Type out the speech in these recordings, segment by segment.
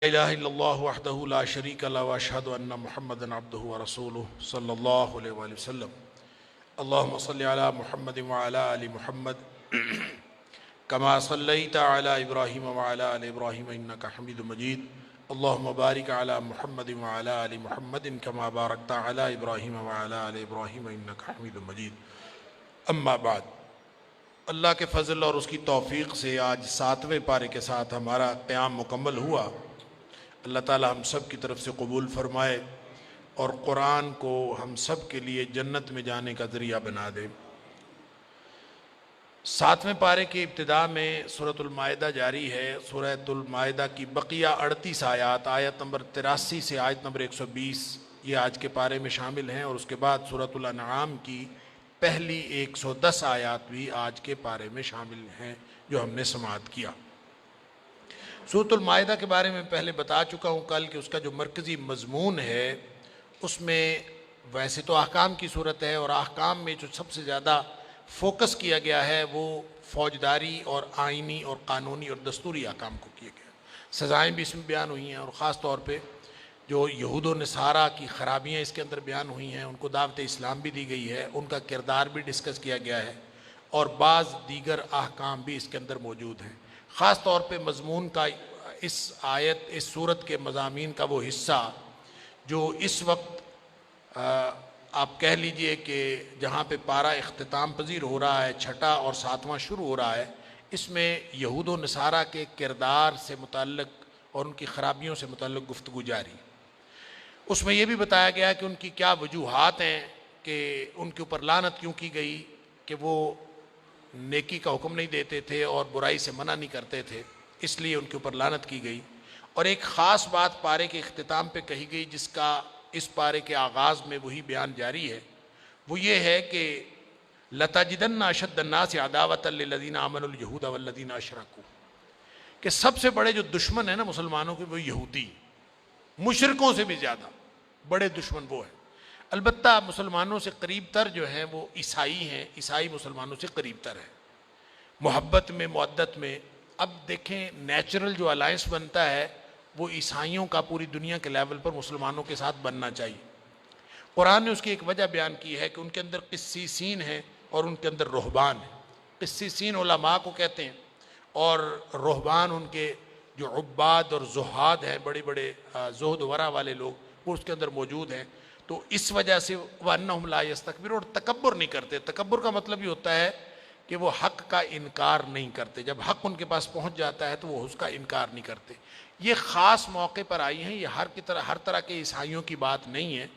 الہ الا اللہ وحدہ لا شریک لہ واشہد ان محمدا عبدہ ورسولہ صلی اللہ علیہ وآلہ وسلم۔ اللہم صلی علی محمد وعلی آل محمد کما صلیت علی ابراہیم وعلی آل ابراہیم انک حمید مجید۔ اللہم بارک علی محمد وعلی آل محمد کما بارکت علی ابراہیم وعلی آل ابراہیم انک حمید مجید۔ اما بعد، اللہ کے فضل اور اس کی توفیق سے آج 7ویں پارے کے ساتھ ہمارا قیام مکمل ہوا۔ اللہ تعالی ہم سب کی طرف سے قبول فرمائے اور قرآن کو ہم سب کے لیے جنت میں جانے کا ذریعہ بنا دے۔ 7ویں پارے کی ابتدا میں سورۃ المائدہ جاری ہے۔ سورۃ المائدہ کی بقیہ 38 آیات، آیت نمبر 83 سے آیت نمبر 120 یہ آج کے پارے میں شامل ہیں، اور اس کے بعد سورۃ الانعام کی پہلی 110 آیات بھی آج کے پارے میں شامل ہیں جو ہم نے سماعت کیا۔ سورۃ المائدہ کے بارے میں پہلے بتا چکا ہوں کل کہ اس کا جو مرکزی مضمون ہے اس میں ویسے تو احکام کی صورت ہے، اور احکام میں جو سب سے زیادہ فوکس کیا گیا ہے وہ فوجداری اور آئینی اور قانونی اور دستوری احکام کو کیا گیا۔ سزائیں بھی اس میں بیان ہوئی ہیں، اور خاص طور پہ جو یہود و نصارہ کی خرابیاں اس کے اندر بیان ہوئی ہیں، ان کو دعوت اسلام بھی دی گئی ہے، ان کا کردار بھی ڈسکس کیا گیا ہے، اور بعض دیگر احکام بھی اس کے اندر موجود ہیں۔ خاص طور پہ مضمون کا اس آیت، اس صورت کے مضامین کا وہ حصہ جو اس وقت آپ کہہ لیجئے کہ جہاں پہ پارہ اختتام پذیر ہو رہا ہے، 6واں اور 7واں شروع ہو رہا ہے، اس میں یہود و نصارہ کے کردار سے متعلق اور ان کی خرابیوں سے متعلق گفتگو جاری۔ اس میں یہ بھی بتایا گیا کہ ان کی کیا وجوہات ہیں کہ ان کے اوپر لعنت کیوں کی گئی، کہ وہ نیکی کا حکم نہیں دیتے تھے اور برائی سے منع نہیں کرتے تھے، اس لیے ان کے اوپر لعنت کی گئی۔ اور ایک خاص بات پارے کے اختتام پہ کہی گئی جس کا اس پارے کے آغاز میں وہی بیان جاری ہے، وہ یہ ہے کہ لَتَجِدَنَّ أَشَدَّ النَّاسِ عَدَاوَةً لِّلَّذِينَ آمَنُوا الْيَهُودَ وَالَّذِينَ أَشْرَكُوا، کہ سب سے بڑے جو دشمن ہیں نا مسلمانوں کے، وہ یہودی، مشرکوں سے بھی زیادہ بڑے دشمن وہ ہیں۔ البتہ مسلمانوں سے قریب تر جو ہیں وہ عیسائی ہیں، عیسائی مسلمانوں سے قریب تر ہیں محبت میں، مودت میں۔ اب دیکھیں نیچرل جو الائنس بنتا ہے وہ عیسائیوں کا پوری دنیا کے لیول پر مسلمانوں کے ساتھ بننا چاہیے۔ قرآن نے اس کی ایک وجہ بیان کی ہے کہ ان کے اندر قسیسین ہیں اور ان کے اندر رہبان ہیں۔ قسیسین علماء کو کہتے ہیں، اور رہبان ان کے جو عباد اور زہاد ہیں، بڑے بڑے زہد و ورع والے لوگ، وہ اس کے اندر موجود ہیں۔ تو اس وجہ سے وَأَنَّهُمْ لَا يَسْتَكْبِرُونَ، اور تکبر نہیں کرتے۔ تکبر کا مطلب یہ ہوتا ہے کہ وہ حق کا انکار نہیں کرتے، جب حق ان کے پاس پہنچ جاتا ہے تو وہ اس کا انکار نہیں کرتے۔ یہ خاص موقع پر آئی ہیں، یہ ہر طرح کے عیسائیوں کی بات نہیں ہے،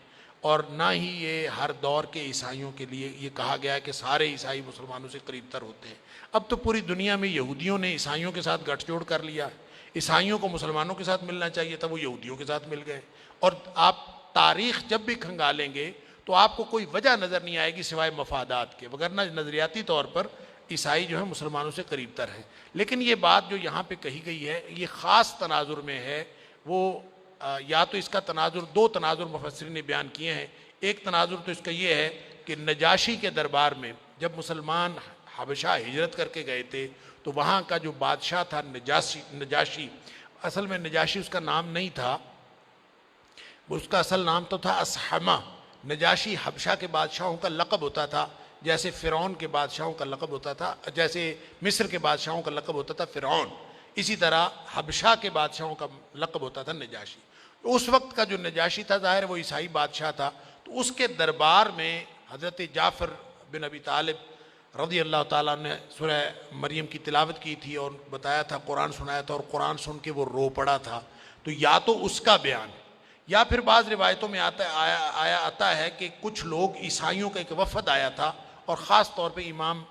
اور نہ ہی یہ ہر دور کے عیسائیوں کے لیے یہ کہا گیا ہے کہ سارے عیسائی مسلمانوں سے قریب تر ہوتے ہیں۔ اب تو پوری دنیا میں یہودیوں نے عیسائیوں کے ساتھ گٹھ جوڑ کر لیا، عیسائیوں کو مسلمانوں کے ساتھ ملنا چاہیے تھا، وہ یہودیوں کے ساتھ مل گئے۔ اور آپ تاریخ جب بھی کھنگالیں گے تو آپ کو کوئی وجہ نظر نہیں آئے گی سوائے مفادات کے، وگرنہ نظریاتی طور پر عیسائی جو ہے مسلمانوں سے قریب تر ہے۔ لیکن یہ بات جو یہاں پہ کہی گئی ہے یہ خاص تناظر میں ہے، وہ یا تو اس کا تناظر، دو تناظر مفسرین نے بیان کیے ہیں۔ ایک تناظر تو اس کا یہ ہے کہ نجاشی کے دربار میں جب مسلمان حبشہ ہجرت کر کے گئے تھے تو وہاں کا جو بادشاہ تھا نجاشی، اصل میں نجاشی اس کا نام نہیں تھا، اس کا اصل نام تو تھا اسحمہ۔ نجاشی حبشہ کے بادشاہوں کا لقب ہوتا تھا، جیسے فرعون کے بادشاہوں کا لقب ہوتا تھا، جیسے مصر کے بادشاہوں کا لقب ہوتا تھا فرعون، اسی طرح حبشہ کے بادشاہوں کا لقب ہوتا تھا نجاشی۔ اس وقت کا جو نجاشی تھا ظاہر وہ عیسائی بادشاہ تھا، تو اس کے دربار میں حضرت جعفر بن ابی طالب رضی اللہ تعالیٰ نے سورہ مریم کی تلاوت کی تھی اور بتایا تھا، قرآن سنایا تھا، اور قرآن سن کے وہ رو پڑا تھا۔ تو یا تو اس کا بیان ہے، یا پھر بعض روایتوں میں آتا ہے کہ کچھ لوگ عیسائیوں کا ایک وفد آیا تھا، اور خاص طور پہ امام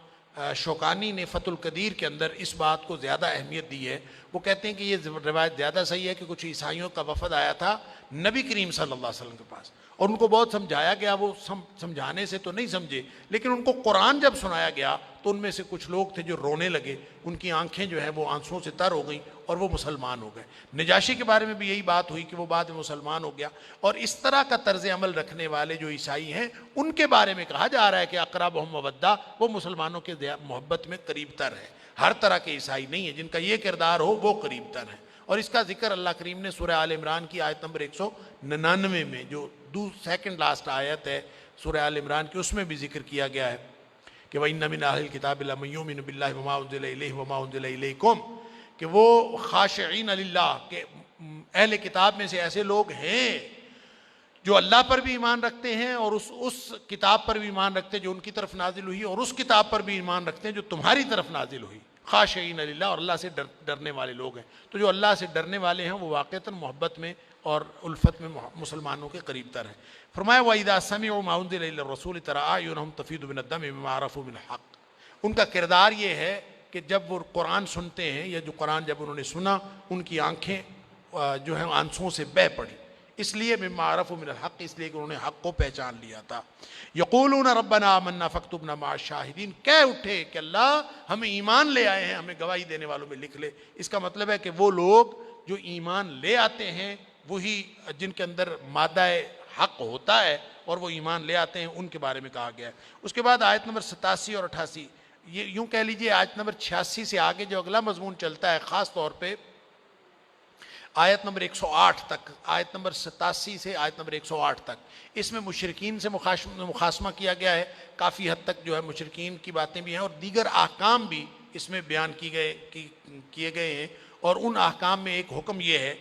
شوکانی نے فتح القدیر کے اندر اس بات کو زیادہ اہمیت دی ہے۔ وہ کہتے ہیں کہ یہ روایت زیادہ صحیح ہے کہ کچھ عیسائیوں کا وفد آیا تھا نبی کریم صلی اللہ علیہ وسلم کے پاس، اور ان کو بہت سمجھایا گیا، وہ سمجھانے سے تو نہیں سمجھے، لیکن ان کو قرآن جب سنایا گیا تو ان میں سے کچھ لوگ تھے جو رونے لگے، ان کی آنکھیں جو ہے وہ آنسوؤں سے تر ہو گئیں، اور وہ مسلمان ہو گئے۔ نجاشی کے بارے میں بھی یہی بات ہوئی کہ وہ بعد میں مسلمان ہو گیا۔ اور اس طرح کا طرز عمل رکھنے والے جو عیسائی ہیں ان کے بارے میں کہا جا رہا ہے کہ اقربہم مودہ، وہ مسلمانوں کے محبت میں قریب تر ہے۔ ہر طرح کے عیسائی نہیں ہیں، جن کا یہ کردار ہو وہ قریب تر ہیں۔ اور اس کا ذکر اللہ کریم نے سورہ آل عمران کی آیت نمبر 199 میں، جو سیکنڈ لاسٹ آیت ہے سورہ آل عمران کی، اس میں بھی ذکر کیا گیا ہے کہ وَإِنَّ مِنْ أَهْلِ الْكِتَابِ لَمَن يُؤْمِنُ بِاللَّهِ وَمَا أُنزِلَ إِلَيْهِ وَمَا أُنزِلَ إِلَيْكُمْ، کہ وہ خاشعین للہ، کہ اہل کتاب میں سے ایسے لوگ ہیں جو اللہ پر بھی ایمان رکھتے ہیں اور اس کتاب پر بھی ایمان رکھتے ہیں جو ان کی طرف نازل ہوئی، اور اس کتاب پر بھی ایمان رکھتے ہیں جو تمہاری طرف نازل ہوئی، خاشعین للہ، اور اللہ سے ڈرنے والے لوگ ہیں۔ تو جو اللہ سے ڈرنے والے ہیں وہ واقعتاً محبت میں اور الفت میں مسلمانوں کے قریب تر ہیں۔ فرمایا وَإِذَا سَمِعُوا مَا أُنزِلَ إِلَى الرَّسُولِ تَرَىٰ أَعْيُنَهُمْ تَفِيضُ مِنَ الدَّمْعِ مِمَّا عَرَفُوا مِنَ الْحَقِّ، ان کا کردار یہ ہے کہ جب وہ قرآن سنتے ہیں، یا جو قرآن جب انہوں نے سنا، ان کی آنکھیں جو ہیں آنسوؤں سے بہہ پڑی، اس لیے مما عرفوا من الحق، اس لیے کہ انہوں نے حق کو پہچان لیا تھا۔ یقولون ربنا آمنا فاکتبنا مع الشاہدین، کہہ اٹھے کہ اللہ ہمیں ایمان لے آئے ہیں، ہمیں گواہی دینے والوں میں لکھ لے۔ اس کا مطلب ہے کہ وہ لوگ جو ایمان لے آتے ہیں، وہی جن کے اندر مادہ حق ہوتا ہے اور وہ ایمان لے آتے ہیں، ان کے بارے میں کہا گیا ہے۔ اس کے بعد آیت نمبر 87 اور 88، یہ یوں کہہ لیجئے آیت نمبر 86 سے آگے جو اگلا مضمون چلتا ہے، خاص طور پہ آیت نمبر 108 تک، آیت نمبر 87 سے آیت نمبر 108 تک، اس میں مشرکین سے مخاصمہ کیا گیا ہے۔ کافی حد تک جو ہے مشرکین کی باتیں بھی ہیں، اور دیگر احکام بھی اس میں بیان کیے گئے ہیں۔ اور ان احکام میں ایک حکم یہ ہے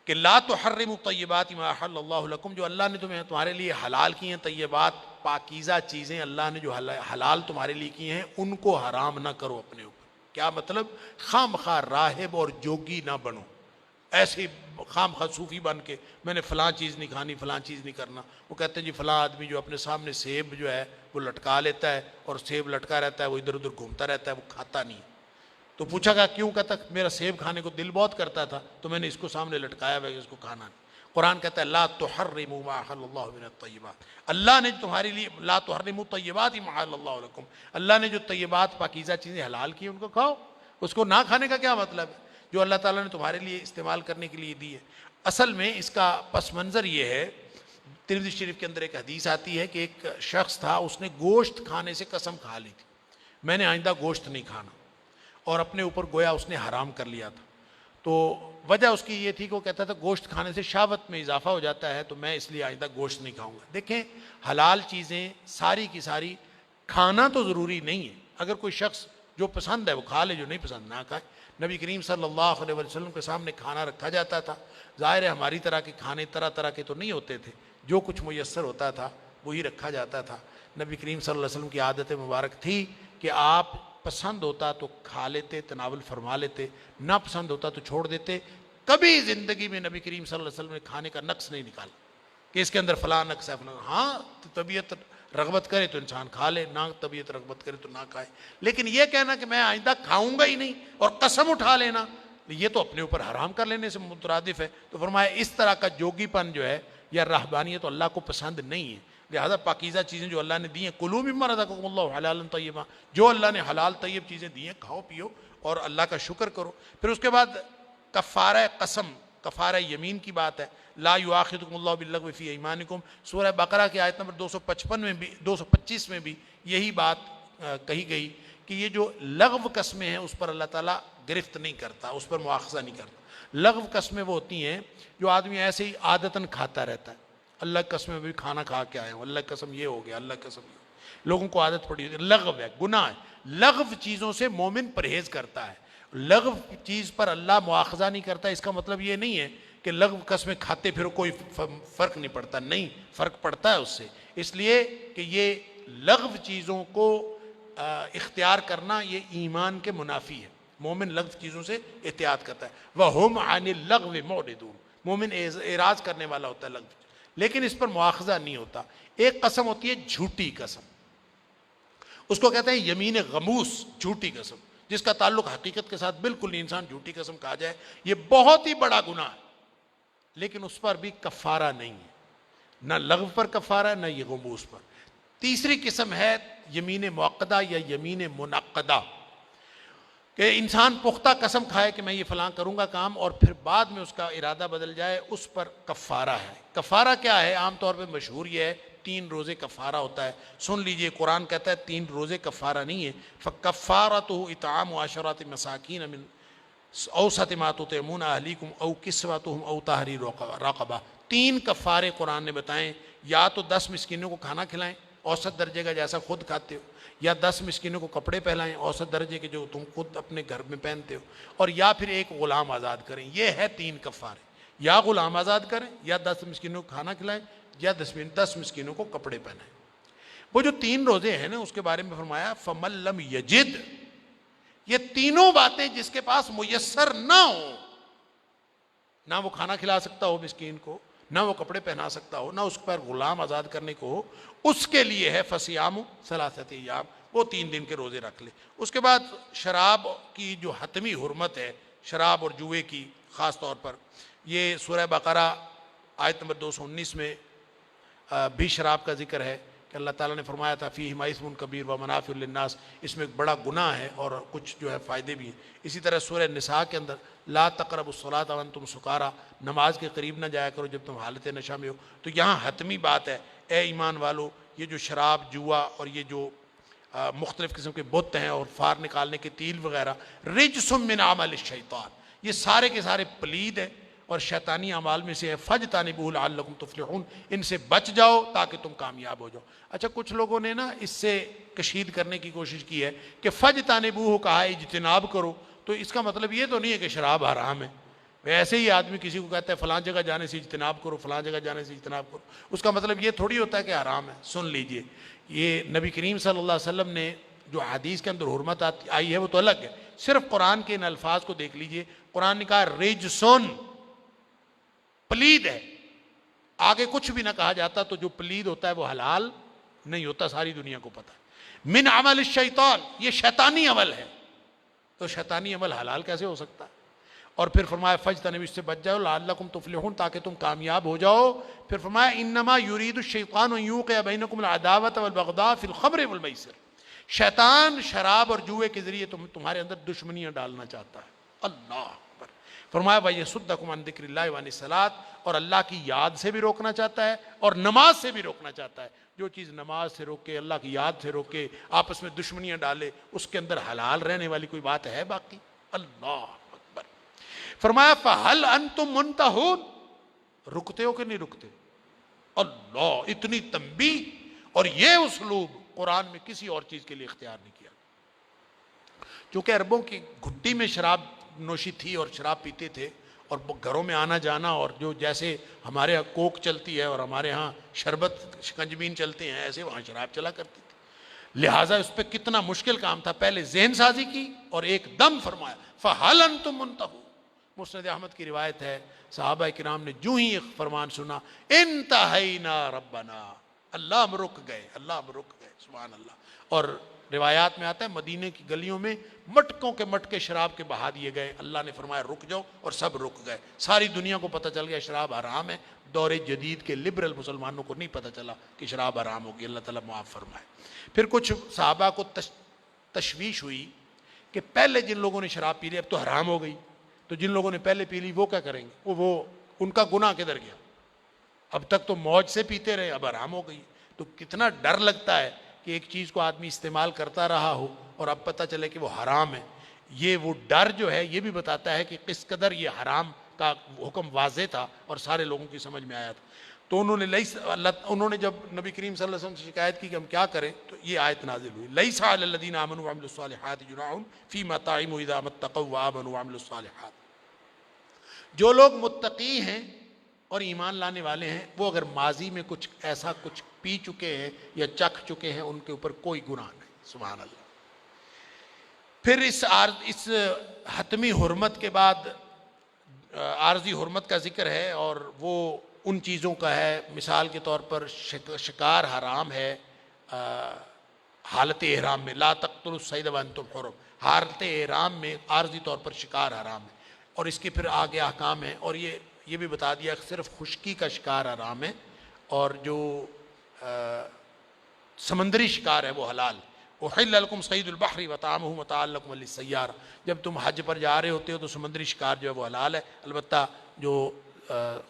کہ لا تحرموا طیبات ما احل اللہ لکم، جو اللہ نے تمہارے لیے حلال کی ہیں طیبات، پاکیزہ چیزیں اللہ نے جو حلال تمہارے لیے کی ہیں، ان کو حرام نہ کرو اپنے اوپر۔ کیا مطلب؟ خواہ مخواہ راہب اور جوگی نہ بنو، ایسے خام خواہ صوفی بن کے میں نے فلاں چیز نہیں کھانی، فلاں چیز نہیں کرنا۔ وہ کہتے ہیں جی فلاں آدمی جو اپنے سامنے سیب جو ہے وہ لٹکا لیتا ہے، اور سیب لٹکا رہتا ہے، وہ ادھر ادھر گھومتا رہتا ہے، وہ کھاتا نہیں۔ تو پوچھا گیا کیوں؟ کہتا میرا سیب کھانے کو دل بہت کرتا تھا تو میں نے اس کو سامنے لٹکایا ہوا ہے، اس کو کھانا نہیں۔ قرآن کہتا ہے لا تحرموا ما احل اللہ من الطیبات، اللہ نے تمہارے لیے لا تحرموا طیبات ما احل اللہ لکم، اللہ نے جو طیبات پاکیزہ چیزیں حلال کی ان کو کھاؤ۔ اس کو نہ کھانے کا کیا مطلب ہے؟ جو اللہ تعالیٰ نے تمہارے لیے استعمال کرنے کے لیے دی ہے۔ اصل میں اس کا پس منظر یہ ہے، ترمذی شریف کے اندر ایک حدیث آتی ہے کہ ایک شخص تھا، اس نے گوشت کھانے سے قسم کھا لی تھی، میں نے آئندہ گوشت نہیں کھانا، اور اپنے اوپر گویا اس نے حرام کر لیا تھا۔ تو وجہ اس کی یہ تھی کہ وہ کہتا تھا گوشت کھانے سے شہوت میں اضافہ ہو جاتا ہے، تو میں اس لیے آئندہ گوشت نہیں کھاؤں گا۔ دیکھیں حلال چیزیں ساری کی ساری کھانا تو ضروری نہیں ہے، اگر کوئی شخص جو پسند ہے وہ کھا لے، جو نہیں پسند نہ کھائے۔ نبی کریم صلی اللہ علیہ وسلم کے سامنے کھانا رکھا جاتا تھا، ظاہر ہے ہماری طرح کے کھانے طرح طرح کے تو نہیں ہوتے تھے، جو کچھ میسر ہوتا تھا وہی رکھا جاتا تھا۔ نبی کریم صلی اللہ علیہ وسلم کی عادت مبارک تھی کہ آپ پسند ہوتا تو کھا لیتے، تناول فرما لیتے، نہ پسند ہوتا تو چھوڑ دیتے۔ کبھی زندگی میں نبی کریم صلی اللہ علیہ وسلم نے کھانے کا نقص نہیں نکالا کہ اس کے اندر فلاں نقص ہے فلاں۔ ہاں طبیعت رغبت کرے تو انسان کھا لے، نہ طبیعت رغبت کرے تو نہ کھائے، لیکن یہ کہنا کہ میں آئندہ کھاؤں گا ہی نہیں اور قسم اٹھا لینا، یہ تو اپنے اوپر حرام کر لینے سے مترادف ہے۔ تو فرمایا اس طرح کا جوگی پن جو ہے یا رہبانیت اللہ کو پسند نہیں ہے، لہذا پاکیزہ چیزیں جو اللہ نے دی ہیں، کلوا مما رزقکم اللہ حلالا طیبا، جو اللہ نے حلال طیب چیزیں دی ہیں کھاؤ پیو اور اللہ کا شکر کرو۔ پھر اس کے بعد کفارہ قسم، کفارہ یمین کی بات ہے، لا یؤاخذکم اللہ باللغو فی ایمانکم، سورہ بقرہ کی آیت نمبر 225 میں بھی یہی بات کہی گئی کہ یہ جو لغو قسمیں ہیں اس پر اللہ تعالیٰ گرفت نہیں کرتا، اس پر مواخذہ نہیں کرتا۔ لغو قسمیں وہ ہوتی ہیں جو آدمی ایسے ہی عادتاً کھاتا رہتا ہے، اللہ کی قسم میں بھی کھانا کھا کے آیا ہوں، اللہ کی قسم یہ ہو گیا، اللہ کی قسم یہ، لوگوں کو عادت پڑی ہوئی ہے، لغو ہے، گناہ ہے۔ لغو چیزوں سے مومن پرہیز کرتا ہے، لغو چیز پر اللہ مواخذہ نہیں کرتا۔ اس کا مطلب یہ نہیں ہے کہ لغو قسمیں کھاتے پھر کوئی فرق نہیں پڑتا، نہیں، فرق پڑتا ہے اس سے، اس لیے کہ یہ لغو چیزوں کو اختیار کرنا یہ ایمان کے منافی ہے۔ مومن لغو چیزوں سے احتیاط کرتا ہے، وَهُمْ عَنِ اللَّغْوِ مُعْرِضُونَ، مومن اعراض کرنے والا ہوتا ہے لغو، لیکن اس پر مواخذہ نہیں ہوتا۔ ایک قسم ہوتی ہے جھوٹی قسم، اس کو کہتے ہیں یمین غموس، جھوٹی قسم، جس کا تعلق حقیقت کے ساتھ بالکل نہیں، انسان جھوٹی قسم کہا جائے یہ بہت ہی بڑا گناہ ہے، لیکن اس پر بھی کفارہ نہیں ہے، نہ لغو پر کفارہ ہے نہ یہ غموس پر۔ تیسری قسم ہے یمین معقدہ یا یمین منعقدہ، کہ انسان پختہ قسم کھائے کہ میں یہ فلاں کروں گا کام اور پھر بعد میں اس کا ارادہ بدل جائے، اس پر کفارہ ہے۔ کفارہ کیا ہے؟ عام طور پہ مشہور یہ ہے 3 روزے کفارہ ہوتا ہے۔ سن لیجئے قرآن کہتا ہے 3 روزے کفارہ نہیں ہے، فَكَفَّارَتُهُ إِطْعَامُ 10 مساکین من اوسط ما تطعمون اہلیکم او کسوتہم او تحریر رقبہ. 3 کفارے قرآن نے بتائیں. یا تو 10 مسکینوں کو کھانا کھلائیں اوسط درجے کا جیسا خود کھاتے ہو, یا 10 مسکینوں کو کپڑے پہنائیں اوسط درجے کے جو تم خود اپنے گھر میں پہنتے ہو, اور یا پھر ایک غلام آزاد کریں. یہ ہے 3 کفارے, یا غلام آزاد کریں, یا 10 مسکینوں کو کھانا کھلائیں, یا 10 مسکینوں کو کپڑے پہنائیں. وہ جو 3 روزے ہیں نا اس کے بارے میں فرمایا فَمَن لَمْ يَجِدْ, یہ تینوں باتیں جس کے پاس میسر نہ ہوں, نہ وہ کھانا کھلا سکتا ہو مسکین کو, نہ وہ کپڑے پہنا سکتا ہو, نہ اس پر غلام آزاد کرنے کو ہو, اس کے لیے ہے فصیام ثلاثۃ ایام, وہ 3 دن کے روزے رکھ لے. اس کے بعد شراب کی جو حتمی حرمت ہے, شراب اور جوئے کی خاص طور پر, یہ سورہ بقرہ آیت نمبر 219 میں بھی شراب کا ذکر ہے کہ اللہ تعالیٰ نے فرمایا تھا فیہما اسم کبیر و منافع للناس, اس میں ایک بڑا گناہ ہے اور کچھ جو ہے فائدے بھی ہیں. اسی طرح سورہ نساء کے اندر لا تقربوا الصلاۃ وانتم سکارا, نماز کے قریب نہ جایا کرو جب تم حالت نشہ میں ہو. تو یہاں حتمی بات ہے اے ایمان والو, یہ جو شراب جوا اور یہ جو مختلف قسم کے بت ہیں اور فار نکالنے کے تیل وغیرہ, رجس من عمل الشیطان, یہ سارے کے سارے پلید ہیں اور شیطانی اعمال میں سے ہے. فَاجْتَنِبُوهُ لَعَلَّكُمْ تُفْلِحُونَ, ان سے بچ جاؤ تاکہ تم کامیاب ہو جاؤ. اچھا کچھ لوگوں نے نا اس سے کشید کرنے کی کوشش کی ہے کہ فَاجْتَنِبُوهُ کہا ہے اجتناب کرو, تو اس کا مطلب یہ تو نہیں ہے کہ شراب حرام ہے. ویسے ہی آدمی کسی کو کہتا ہے فلاں جگہ جانے سے اجتناب کرو, فلاں جگہ جانے سے اجتناب کرو, اس کا مطلب یہ تھوڑی ہوتا ہے کہ حرام ہے. سن لیجئے, یہ نبی کریم صلی اللہ علیہ وسلم نے جو حدیث کے اندر حرمت آئی ہے وہ تو الگ ہے. صرف قرآن کے ان الفاظ کو دیکھ لیجئے, قرآن نے کہا رجسن, پلید ہے. آگے کچھ بھی نہ کہا جاتا تو جو پلید ہوتا ہے وہ حلال نہیں ہوتا, ساری دنیا کو پتہ ہے. من عمل الشیطان, یہ شیطانی عمل ہے, تو شیطانی عمل حلال کیسے ہو سکتا ہے؟ اور پھر فرمایا فاجتنبوا, اس سے بچ جاؤ, لعلکم تفلحون, تاکہ تم کامیاب ہو جاؤ. پھر فرمایا انما یرید الشیطان ان یوقع بینکم العداوۃ والبغضاء فی الخمر والمیسر, شیطان شراب اور جوئے کے ذریعے تمہارے اندر دشمنیاں ڈالنا چاہتا ہے. اللہ اکبر. فرمایا وَيَصُدَّكُمْ عَنْ ذِكْرِ اللَّهِ وَعَنِ الصَّلَاةِ, اور اللہ کی یاد سے بھی روکنا چاہتا ہے اور نماز سے بھی روکنا چاہتا ہے. جو چیز نماز سے روکے, اللہ کی یاد سے روکے, آپس میں دشمنیاں ڈالے, اس کے اندر حلال رہنے والی کوئی بات ہے باقی؟ اللہ اکبر. فرمایا فَهَلْ أَنْتُمْ مُنْتَهُونَ, رکتے ہو کہ نہیں رکتے؟ اللہ, اتنی تنبیہ. اور یہ اسلوب قرآن میں کسی اور چیز کے لیے اختیار نہیں کیا. چونکہ عربوں کی گھٹی میں شراب نوشی تھی اور شراب پیتے تھے, اور گھروں میں آنا جانا, اور جو جیسے ہمارے ہاں کوک چلتی ہے اور ہمارے ہاں شربت شکنجبین چلتے ہیں, ایسے وہاں شراب چلا کرتی تھی. لہٰذا اس پہ کتنا مشکل کام تھا, پہلے ذہن سازی کی اور ایک دم فرمایا فَهَلْ أَنْتُمْ مُنْتَهُونَ. مسند احمد کی روایت ہے, صحابہ کرام نے جو ہی ایک فرمان سنا, انتہینا ربنا, اللہ ہم رک گئے, اللہ ہم رک گئے. سبحان اللہ. اور روایات میں آتا ہے مدینے کی گلیوں میں مٹکوں کے مٹکے شراب کے بہا دیے گئے. اللہ نے فرمایا رک جاؤ, اور سب رک گئے. ساری دنیا کو پتہ چل گیا شراب حرام ہے. دور جدید کے لبرل مسلمانوں کو نہیں پتہ چلا کہ شراب حرام ہوگی. اللہ تعالیٰ معاف فرمائے. پھر کچھ صحابہ کو تشویش ہوئی کہ پہلے جن لوگوں نے شراب پی لی اب تو حرام ہو گئی, تو جن لوگوں نے پہلے پی لی وہ کیا کریں گے؟ وہ ان کا گناہ کدھر گیا؟ اب تک تو موج سے پیتے رہے, اب حرام ہو گئی. تو کتنا ڈر لگتا ہے کہ ایک چیز کو آدمی استعمال کرتا رہا ہو اور اب پتہ چلے کہ وہ حرام ہے. یہ وہ ڈر جو ہے یہ بھی بتاتا ہے کہ کس قدر یہ حرام کا حکم واضح تھا اور سارے لوگوں کی سمجھ میں آیا تھا. تو انہوں نے جب نبی کریم صلی اللہ علیہ وسلم سے شکایت کی کہ ہم کیا کریں, تو یہ آیت نازل ہوئی لیس علی الذین آمنوا وعملوا الصالحات جناح فیما طعموا اذا ما اتقوا وآمنوا وعملوا الصالحات. جو لوگ متقی ہیں اور ایمان لانے والے ہیں, وہ اگر ماضی میں کچھ ایسا کچھ پی چکے ہیں یا چکھ چکے ہیں, ان کے اوپر کوئی گناہ نہیں. سبحان اللہ. پھر اس حتمی حرمت کے بعد عارضی حرمت کا ذکر ہے, اور وہ ان چیزوں کا ہے. مثال کے طور پر شکار حرام ہے حالت احرام میں, لا تقتلوا الصید وانتم حرم, حالت احرام میں عارضی طور پر شکار حرام ہے. اور اس کے پھر آگے احکام ہیں, اور یہ بھی بتا دیا کہ صرف خشکی کا شکار حرام ہے, اور جو سمندری شکار ہے وہ حلال. احل لکم صید البحر وطعمہ متاعا لکم وللسیارہ, جب تم حج پر جا رہے ہوتے ہو تو سمندری شکار جو ہے وہ حلال ہے, البتہ جو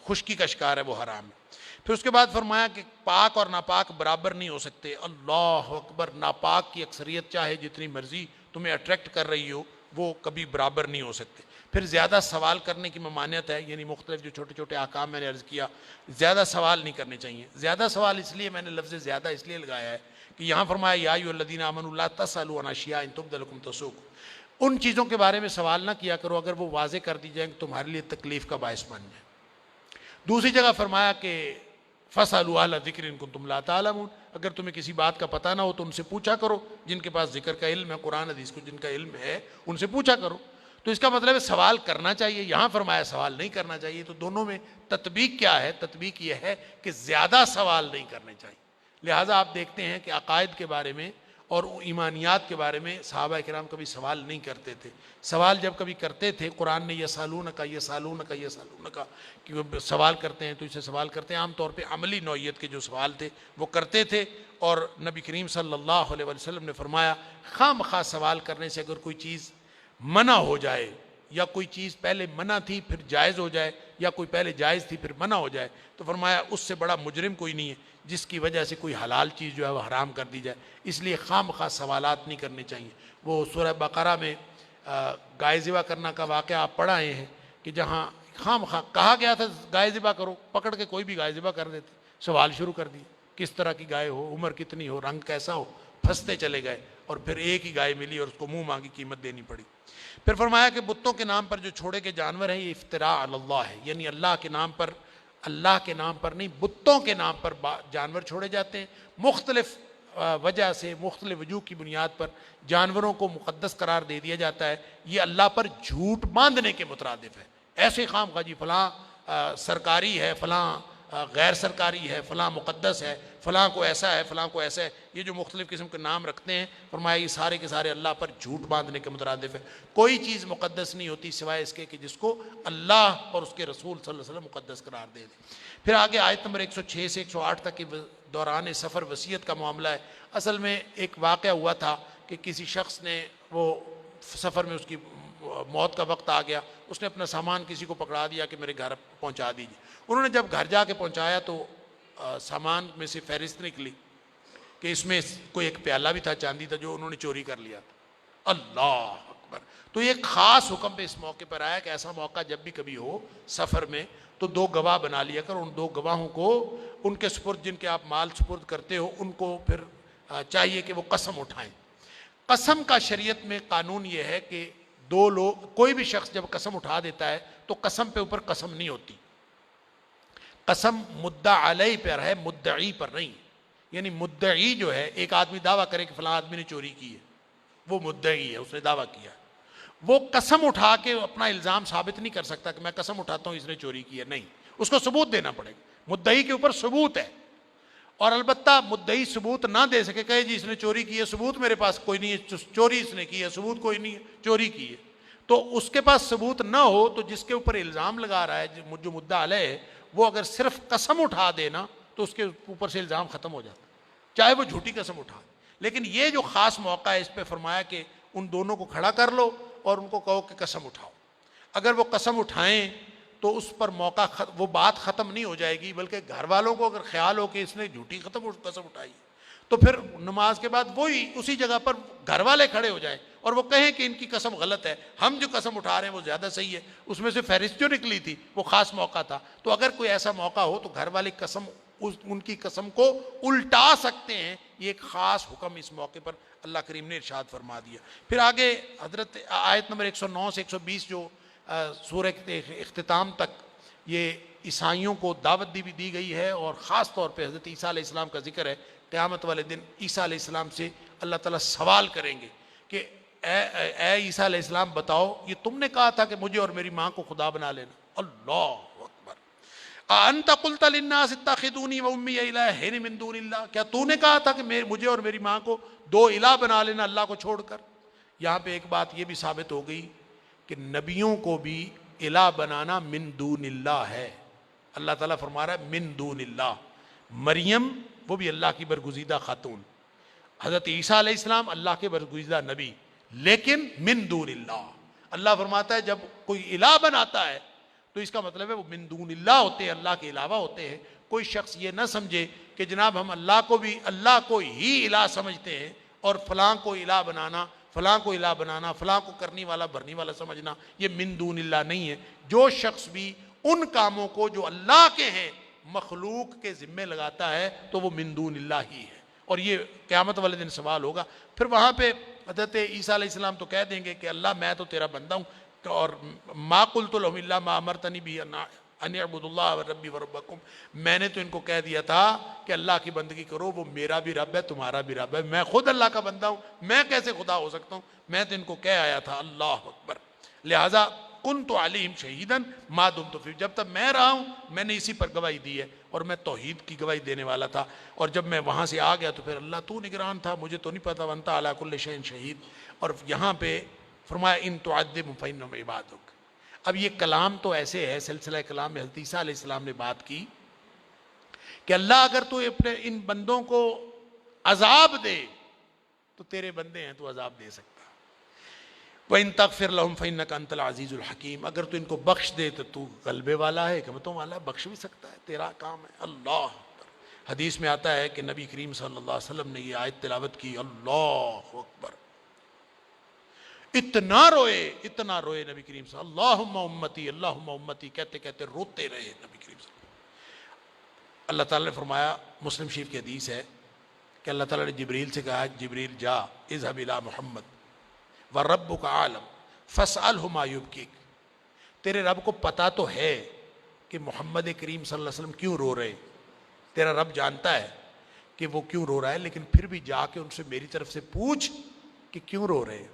خشکی کا شکار ہے وہ حرام ہے. پھر اس کے بعد فرمایا کہ پاک اور ناپاک برابر نہیں ہو سکتے. اللہ اکبر. ناپاک کی اکثریت چاہے جتنی مرضی تمہیں اٹریکٹ کر رہی ہو, وہ کبھی برابر نہیں ہو سکتے. پھر زیادہ سوال کرنے کی ممانعت ہے، یعنی مختلف جو چھوٹے چھوٹے احکام میں نے عرض کیا، زیادہ سوال نہیں کرنے چاہیے۔ زیادہ سوال اس لیے میں نے لفظ زیادہ اس لیے لگایا ہے کہ یہاں فرمایا یا ایھا الذین آمنوا لا تسألوا عن اشیاء ان تبد لکم تسؤکم، ان چیزوں کے بارے میں سوال نہ کیا کرو اگر وہ واضح کر دی جائیں کہ تمہارے لیے تکلیف کا باعث بن جائے۔ دوسری جگہ فرمایا کہ فاسألوا اہل الذکر ان کنتم لا تعلمون، اگر تمہیں کسی بات کا پتہ نہ ہو تو ان سے پوچھا کرو، جن کے پاس ذکر کا علم ہے، قرآن حدیث کو جن کا علم ہے ان سے پوچھا کرو۔ تو اس کا مطلب ہے سوال کرنا چاہیے، یہاں فرمایا سوال نہیں کرنا چاہیے۔ تو دونوں میں تطبیق کیا ہے؟ تطبیق یہ ہے کہ زیادہ سوال نہیں کرنے چاہیے۔ لہٰذا آپ دیکھتے ہیں کہ عقائد کے بارے میں اور ایمانیات کے بارے میں صحابہ کرام کبھی سوال نہیں کرتے تھے۔ سوال جب کبھی کرتے تھے، قرآن نے یسالونک کہ وہ سوال کرتے ہیں تو اسے سوال کرتے ہیں، عام طور پہ عملی نوعیت کے جو سوال تھے وہ کرتے تھے۔ اور نبی کریم صلی اللہ علیہ وسلم نے فرمایا خواہ مخواہ سوال کرنے سے اگر کوئی چیز منع ہو جائے، یا کوئی چیز پہلے منع تھی پھر جائز ہو جائے، یا کوئی پہلے جائز تھی پھر منع ہو جائے، تو فرمایا اس سے بڑا مجرم کوئی نہیں ہے جس کی وجہ سے کوئی حلال چیز جو ہے وہ حرام کر دی جائے۔ اس لیے خواہ مخواہ سوالات نہیں کرنے چاہیے۔ وہ سورہ بقرہ میں گائے ذبح کرنا کا واقعہ آپ پڑھ آئے ہیں کہ جہاں خواہ مخواہ کہا گیا تھا گائے ذبح کرو، پکڑ کے کوئی بھی گائے ذبح کر دیتے، سوال شروع کر دیے کس طرح کی گائے ہو، عمر کتنی ہو، رنگ کیسا ہو، پھنستے چلے گئے اور پھر ایک ہی گائے ملی اور اس کو منہ مانگی قیمت دینی پڑی۔ پھر فرمایا کہ بتوں کے نام پر جو چھوڑے کے جانور ہیں یہ افتراء علی اللہ ہے، یعنی اللہ کے نام پر نہیں، بتوں کے نام پر جانور چھوڑے جاتے ہیں۔ مختلف وجہ سے، مختلف وجوہ کی بنیاد پر جانوروں کو مقدس قرار دے دیا جاتا ہے، یہ اللہ پر جھوٹ باندھنے کے مترادف ہے۔ ایسے خام خواہ جی فلاں سرکاری ہے، فلاں غیر سرکاری ہے، فلاں مقدس ہے، فلاں کو ایسا ہے، فلاں کو ایسا ہے، یہ جو مختلف قسم کے نام رکھتے ہیں، فرمایا یہ سارے کے سارے اللہ پر جھوٹ باندھنے کے مترادف ہے۔ کوئی چیز مقدس نہیں ہوتی سوائے اس کے کہ جس کو اللہ اور اس کے رسول صلی اللہ علیہ وسلم مقدس قرار دے دیں۔ پھر آگے آیت نمبر 106 سے 108 تک کے دوران سفر وصیت کا معاملہ ہے۔ اصل میں ایک واقعہ ہوا تھا کہ کسی شخص نے، وہ سفر میں اس کی موت کا وقت آ گیا، اس نے اپنا سامان کسی کو پکڑا دیا کہ میرے گھر پہنچا دیجیے۔ انہوں نے جب گھر جا کے پہنچایا تو سامان میں سے فہرست نکلی کہ اس میں کوئی ایک پیالہ بھی تھا چاندی تھا جو انہوں نے چوری کر لیا تھا۔ اللہ اکبر! تو یہ خاص حکم پہ اس موقع پر آیا کہ ایسا موقع جب بھی کبھی ہو سفر میں تو 2 گواہ بنا لیا کر، ان 2 گواہوں کو ان کے سپرد، جن کے آپ مال سپرد کرتے ہو، ان کو پھر چاہیے کہ وہ قسم اٹھائیں۔ قسم کا شریعت میں قانون یہ ہے کہ 2 لوگ، کوئی بھی شخص جب قسم اٹھا دیتا ہے تو قسم پہ اوپر قسم نہیں ہوتی، قسم مدعا علیہ پر ہے، مدعی پر نہیں۔ یعنی مدعی جو ہے، ایک آدمی دعویٰ کرے کہ فلاں آدمی نے چوری کی ہے، وہ مدعی ہے، اس نے دعویٰ کیا ہے، وہ قسم اٹھا کے اپنا الزام ثابت نہیں کر سکتا کہ میں قسم اٹھاتا ہوں اس نے چوری کی ہے، نہیں، اس کو ثبوت دینا پڑے گا۔ مدعی کے اوپر ثبوت ہے، اور البتہ مدعی ثبوت نہ دے سکے، کہے جی اس نے چوری کی ہے، ثبوت میرے پاس کوئی نہیں ہے، چوری اس نے کی ہے، ثبوت کوئی نہیں ہے، چوری کی ہے، تو اس کے پاس ثبوت نہ ہو تو جس کے اوپر الزام لگا رہا ہے، جو مدعا علیہ ہے، وہ اگر صرف قسم اٹھا دینا تو اس کے اوپر سے الزام ختم ہو جاتا، چاہے وہ جھوٹی قسم اٹھا۔ لیکن یہ جو خاص موقع ہے، اس پہ فرمایا کہ ان دونوں کو کھڑا کر لو اور ان کو کہو کہ قسم اٹھاؤ۔ اگر وہ قسم اٹھائیں تو اس پر موقع وہ بات ختم نہیں ہو جائے گی، بلکہ گھر والوں کو اگر خیال ہو کہ اس نے جھوٹی قسم اٹھائی تو پھر نماز کے بعد وہی اسی جگہ پر گھر والے کھڑے ہو جائیں اور وہ کہیں کہ ان کی قسم غلط ہے، ہم جو قسم اٹھا رہے ہیں وہ زیادہ صحیح ہے، اس میں سے فہرست جو نکلی تھی وہ خاص موقع تھا۔ تو اگر کوئی ایسا موقع ہو تو گھر والے قسم، ان کی قسم کو الٹا سکتے ہیں۔ یہ ایک خاص حکم اس موقع پر اللہ کریم نے ارشاد فرما دیا۔ پھر آگے حضرت آیت نمبر 109 سے 120 جو سورہ کے اختتام تک یہ عیسائیوں کو دعوت دی گئی ہے، اور خاص طور پہ حضرت عیسیٰ علیہ السلام کا ذکر ہے۔ قیامت والے دن عیسیٰ علیہ السلام سے اللہ تعالیٰ سوال کریں گے کہ اے عیسیٰ علیہ السلام بتاؤ، یہ تم نے کہا تھا کہ مجھے اور میری ماں کو خدا بنا لینا؟ اللہ اکبر! انت قلت للناس اتخذونی و امی الہین من دون اللہ، کیا تو نے کہا تھا کہ مجھے اور میری ماں کو 2 الہ بنا لینا اللہ کو چھوڑ کر؟ یہاں پہ ایک بات یہ بھی ثابت ہو گئی کہ نبیوں کو بھی الہ بنانا من دون اللہ ہے۔ اللہ تعالیٰ فرما رہا ہے من دون اللہ۔ مریم وہ بھی اللہ کی برگزیدہ خاتون، حضرت عیسیٰ علیہ السلام اللہ کے برگزیدہ نبی، لیکن من دون اللہ۔ اللہ فرماتا ہے جب کوئی الہ بناتا ہے تو اس کا مطلب ہے وہ من دون اللہ ہوتے ہیں، اللہ کے علاوہ ہوتے ہیں۔ کوئی شخص یہ نہ سمجھے کہ جناب ہم اللہ کو بھی اللہ کو ہی الہ سمجھتے ہیں اور فلاں کو الہ بنانا، فلاں کو الہ بنانا، فلاں کو کرنے والا بھرنے والا سمجھنا، یہ من دون اللہ نہیں ہے۔ جو شخص بھی ان کاموں کو جو اللہ کے ہیں مخلوق کے ذمے لگاتا ہے تو وہ من دون اللہ ہی ہے، اور یہ قیامت والے دن سوال ہوگا۔ پھر وہاں پہ حضرت عیسیٰ علیہ السلام تو کہہ دیں گے کہ اللہ میں تو تیرا بندہ ہوں، اور ما قلت لهم الا ما امرتنی به ان اعبدوا اللہ ربی وربکم، میں نے تو ان کو کہہ دیا تھا کہ اللہ کی بندگی کرو، وہ میرا بھی رب ہے تمہارا بھی رب ہے، میں خود اللہ کا بندہ ہوں، میں کیسے خدا ہو سکتا ہوں؟ میں تو ان کو کہہ آیا تھا۔ اللہ اکبر۔ لہٰذا کنت علیہم شہیدا ما دمت فیہم، جب تک میں رہا ہوں میں نے اسی پر گواہی دی ہے، اور میں توحید کی گواہی دینے والا تھا، اور جب میں وہاں سے آ گیا تو پھر اللہ تو نگران تھا، مجھے تو نہیں پتا، وانت علی کل شیء شہید۔ اور یہاں پہ فرمایا ان تعذبهم فانهم عبادک۔ اب یہ کلام تو ایسے ہے، سلسلہ کلام میں حضرت عیسیٰ علیہ السلام نے بات کی کہ اللہ اگر تو اپنے ان بندوں کو عذاب دے تو تیرے بندے ہیں، تو عذاب دے سکتا۔ وَإِن تَغْفِرْ لَهُمْ فَإِنَّكَ أَنْتَ الْعَزِيزُ الْحَكِيمُ، اگر تو ان کو بخش دے تو تو غلبے والا ہے، حکمتوں والا ہے، بخش بھی سکتا ہے، تیرا کام ہے۔ اللہ اکبر۔ حدیث میں آتا ہے کہ نبی کریم صلی اللہ علیہ وسلم نے یہ آیت تلاوت کی، اللہ اکبر، اتنا روئے نبی کریم صلی اللہ علیہ وسلم، اللہم امتی اللہم امتی کہتے کہتے روتے رہے نبی کریم صلی اللہ علیہ وسلم۔ اللہ تعالیٰ نے فرمایا، مسلم شریف کی حدیث ہے کہ اللہ تعالیٰ نے جبریل سے کہا، جبریل جا اذهب الى محمد وَرَبُّكَ عَالَمْ فَاسْأَلْهُ مَا يُبْكِيكَ، تیرے رب کو پتا تو ہے کہ محمد کریم صلی اللہ علیہ وسلم کیوں رو رہے، تیرا رب جانتا ہے کہ وہ کیوں رو رہا ہے، لیکن پھر بھی جا کے ان سے میری طرف سے پوچھ کہ کیوں رو رہے۔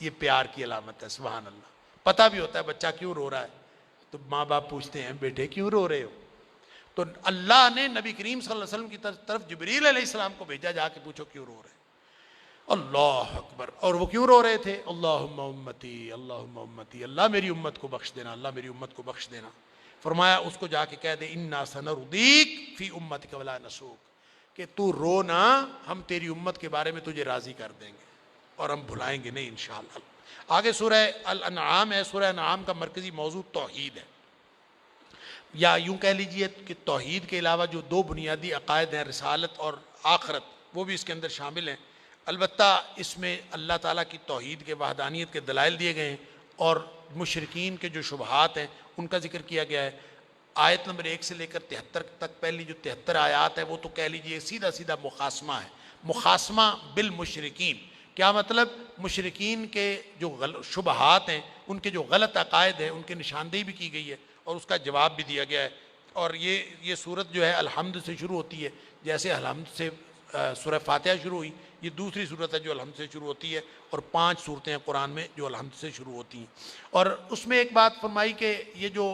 یہ پیار کی علامت ہے، سبحان اللہ۔ پتہ بھی ہوتا ہے بچہ کیوں رو رہا ہے تو ماں باپ پوچھتے ہیں بیٹے کیوں رو رہے ہو، تو اللہ نے نبی کریم صلی اللہ علیہ وسلم کی طرف جبریل علیہ السلام کو بھیجا، جا کے پوچھو کیوں رو رہے۔ اللہ اکبر۔ اور وہ کیوں رو رہے تھے؟ اللہم امتی اللہم امتی، اللہ میری امت کو بخش دینا، اللہ میری امت کو بخش دینا۔ فرمایا اس کو جا کے کہہ دے انا سنردیک فی امتک ولا نسوک، کہ تو رو نا، ہم تیری امت کے بارے میں تجھے راضی کر دیں گے اور ہم بھلائیں گے نہیں انشاءاللہ۔ آگے سورہ الانعام ہے، سورہ انعام کا مرکزی موضوع توحید ہے، یا یوں کہہ لیجئے کہ توحید کے علاوہ جو دو بنیادی عقائد ہیں، رسالت اور آخرت، وہ بھی اس کے اندر شامل ہیں۔ البتہ اس میں اللہ تعالیٰ کی توحید کے وحدانیت کے دلائل دیے گئے ہیں، اور مشرکین کے جو شبہات ہیں ان کا ذکر کیا گیا ہے۔ آیت نمبر 1 سے لے کر 73 تک پہلی جو 73 آیات ہے وہ تو کہہ لیجئے سیدھا سیدھا مخاصمہ ہے، مخاصمہ بالمشرکین۔ کیا مطلب؟ مشرکین کے جو شبہات ہیں، ان کے جو غلط عقائد ہیں، ان کی نشاندہی بھی کی گئی ہے اور اس کا جواب بھی دیا گیا ہے۔ اور یہ صورت جو ہے الحمد سے شروع ہوتی ہے، جیسے الحمد سے سورہ فاتحہ شروع ہوئی، یہ دوسری صورت ہے جو الحمد سے شروع ہوتی ہے، اور 5 صورتیں ہیں قرآن میں جو الحمد سے شروع ہوتی ہیں۔ اور اس میں ایک بات فرمائی کہ یہ جو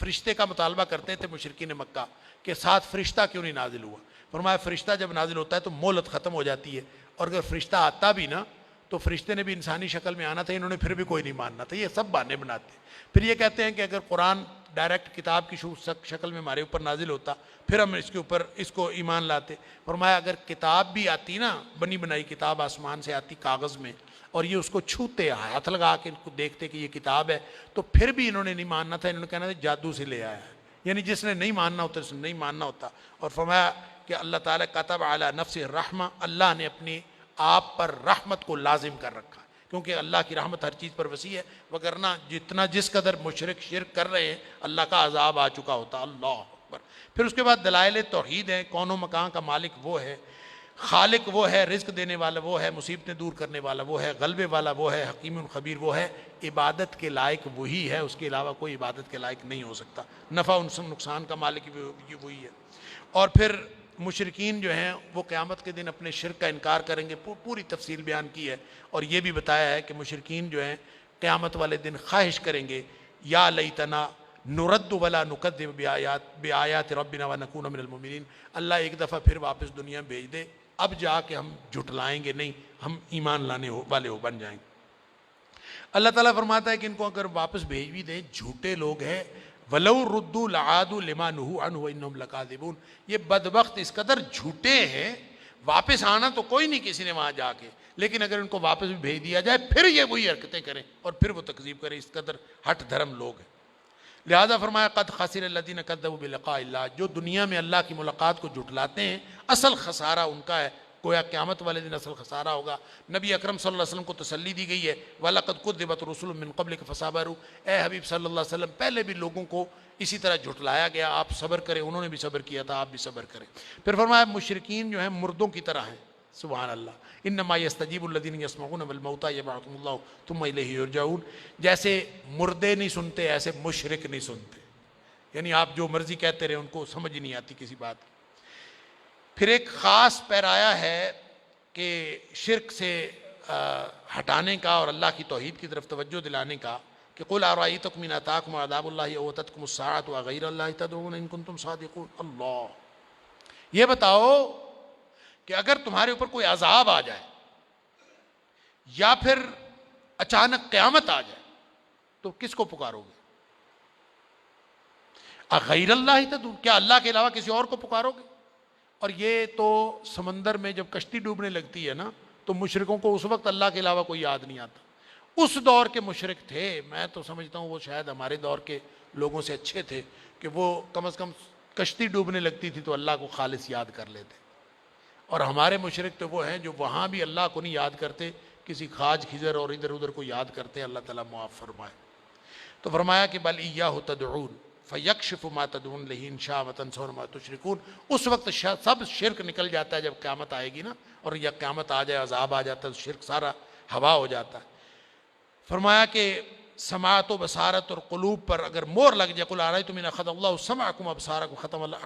فرشتے کا مطالبہ کرتے تھے مشرکین مکہ کہ ساتھ فرشتہ کیوں نہیں نازل ہوا، فرمایا فرشتہ جب نازل ہوتا ہے تو مہلت ختم ہو جاتی ہے، اور اگر فرشتہ آتا بھی نا تو فرشتے نے بھی انسانی شکل میں آنا تھا، انہوں نے پھر بھی کوئی نہیں ماننا تھا، یہ سب بہانے بناتے ہیں۔ پھر یہ کہتے ہیں کہ اگر قرآن ڈائریکٹ کتاب کی شکل میں ہمارے اوپر نازل ہوتا پھر ہم اس کو ایمان لاتے۔ فرمایا اگر کتاب بھی آتی نا، بنی بنائی کتاب آسمان سے آتی کاغذ میں، اور یہ اس کو چھوتے، ہاتھ لگا کے ان کو دیکھتے کہ یہ کتاب ہے، تو پھر بھی انہوں نے نہیں ماننا تھا، انہوں نے کہنا تھا جادو سے لے آیا ہے، یعنی جس نے نہیں ماننا ہوتا اس نے نہیں ماننا ہوتا۔ اور فرمایا کہ اللہ تعالیٰ کتب علی نفس الرحمہ، اللہ نے اپنی آپ پر رحمت کو لازم کر رکھا، کیونکہ اللہ کی رحمت ہر چیز پر وسیع ہے، وگرنہ جتنا جس قدر مشرک شرک کر رہے ہیں اللہ کا عذاب آ چکا ہوتا۔ اللہ اکبر۔ پھر اس کے بعد دلائل توحید ہیں، کون و مکان کا مالک وہ ہے، خالق وہ ہے، رزق دینے والا وہ ہے، مصیبتیں دور کرنے والا وہ ہے، غلبے والا وہ ہے، حکیم خبیر وہ ہے، عبادت کے لائق وہی ہے، اس کے علاوہ کوئی عبادت کے لائق نہیں ہو سکتا، نفع نقصان کا مالک بھی وہی ہے۔ اور پھر مشرکین جو ہیں وہ قیامت کے دن اپنے شرک کا انکار کریں گے، پوری تفصیل بیان کی ہے، اور یہ بھی بتایا ہے کہ مشرکین جو ہیں قیامت والے دن خواہش کریں گے یا لیتنا نرد ولا نکذب بآیات ربنا ونکون من المؤمنین، اللہ ایک دفعہ پھر واپس دنیا میں بھیج دے، اب جا کے ہم جھٹلائیں گے نہیں، ہم ایمان لانے والے بن جائیں گے۔ اللہ تعالیٰ فرماتا ہے کہ ان کو اگر واپس بھیج بھی دیں، جھوٹے لوگ ہیں، وَلَوْ رُدُّوا لَعَادُوا لِمَا نُهُوا عَنْهُ وَإِنَّهُمْ لَكَاذِبُونَ، یہ بدبخت اس قدر جھوٹے ہیں، واپس آنا تو کوئی نہیں کسی نے وہاں جا کے، لیکن اگر ان کو واپس بھی بھیج دیا جائے پھر یہ وہی حرکتیں کریں اور پھر وہ تکذیب کریں، اس قدر ہٹ دھرم لوگ ہیں۔ لہذا فرمایا قد خسر الذین کذبوا بلقاء اللہ، جو دنیا میں اللہ کی ملاقات کو جھٹلاتے ہیں اصل خسارہ ان کا ہے، گویا قیامت والے دن اصل خسارہ ہوگا۔ نبی اکرم صلی اللہ علیہ وسلم کو تسلی دی گئی ہے وَلَقَدْ كُذِّبَتْ رُسُلٌ مِّن قَبْلِكَ فَصَبَرُوا، اے حبیب صلی اللہ علیہ وسلم پہلے بھی لوگوں کو اسی طرح جھٹلایا گیا، آپ صبر کریں، انہوں نے بھی صبر کیا تھا، آپ بھی صبر کریں۔ پھر فرمایا مشرکین جو ہیں مردوں کی طرح ہیں، سبحان اللہ، انما یستجیب الذین یسمعون والموتى یبعثهم اللہ ثم الیہ یرجعون، جیسے مردے نہیں سنتے ایسے مشرک نہیں سنتے، یعنی آپ جو مرضی کہتے رہے ان کو سمجھ نہیں آتی کسی بات کی۔ پھر ایک خاص پیرایا ہے کہ شرک سے ہٹانے کا اور اللہ کی توحید کی طرف توجہ دلانے کا، کہ قُلْ أَرَأَيْتَكُمْ إِنْ أَتَاكُمْ عَذَابُ اللَّهِ أَوْ أَتَتْكُمُ السَّاعَةُ أَغَيْرَ اللَّهِ تَدْعُونَ إِن كُنتُمْ صَادِقِينَ۔ اللہ یہ بتاؤ کہ اگر تمہارے اوپر کوئی عذاب آ جائے یا پھر اچانک قیامت آ جائے تو کس کو پکارو گے؟ اغیر اللہ تدعون، کیا اللہ کے علاوہ کسی اور کو پکارو گے؟ اور یہ تو سمندر میں جب کشتی ڈوبنے لگتی ہے نا تو مشرکوں کو اس وقت اللہ کے علاوہ کوئی یاد نہیں آتا۔ اس دور کے مشرک تھے، میں تو سمجھتا ہوں وہ شاید ہمارے دور کے لوگوں سے اچھے تھے کہ وہ کم از کم کشتی ڈوبنے لگتی تھی تو اللہ کو خالص یاد کر لیتے، اور ہمارے مشرک تو وہ ہیں جو وہاں بھی اللہ کو نہیں یاد کرتے، کسی خاج خضر اور ادھر ادھر کو یاد کرتے ہیں۔ اللہ تعالیٰ معاف فرمائے۔ تو فرمایا کہ بل ایاہ تدعون فیکشف ما تدعون لہ ان شاء وتنسون ما تشرکون، اس وقت سب شرک نکل جاتا ہے جب قیامت آئے گی نا، اور یا قیامت آ جائے عذاب آ جاتا ہے تو شرک سارا ہوا ہو جاتا ہے۔ فرمایا کہ سماعت و بصارت اور قلوب پر اگر مور لگ جائے، قل ارأیتم ان اخذ اللہ سمعکم ابصارکم